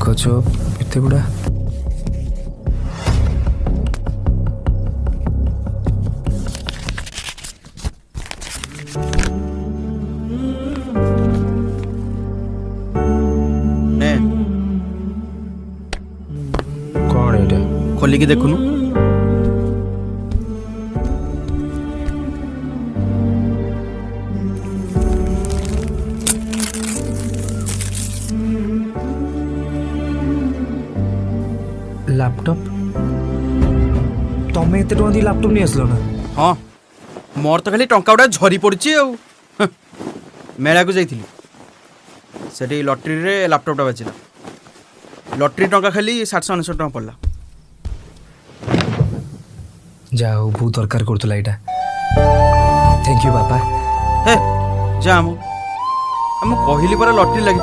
କାଗଜ ଏତେ ଗୁଡ଼ା। ନେ କ'ଣ ଏଇଟା? ଖୋଲିକି ଦେଖୁନୁ। लैपटॉप तमें एते टଙ୍କା दी लैपटॉप नहीं आसलो ना? हाँ मोर तो खाली टंका गुड़ा झरी पड़ी मेला को जाइली सेठी लटरी रे लैपटॉपटा बाजिला। लटरी टंका खाली 799 टका पड़ला। जा हो बहुत दरकार करतला एटा। थैंक यू बापा। हे जा हम कहली पर लटरी लगी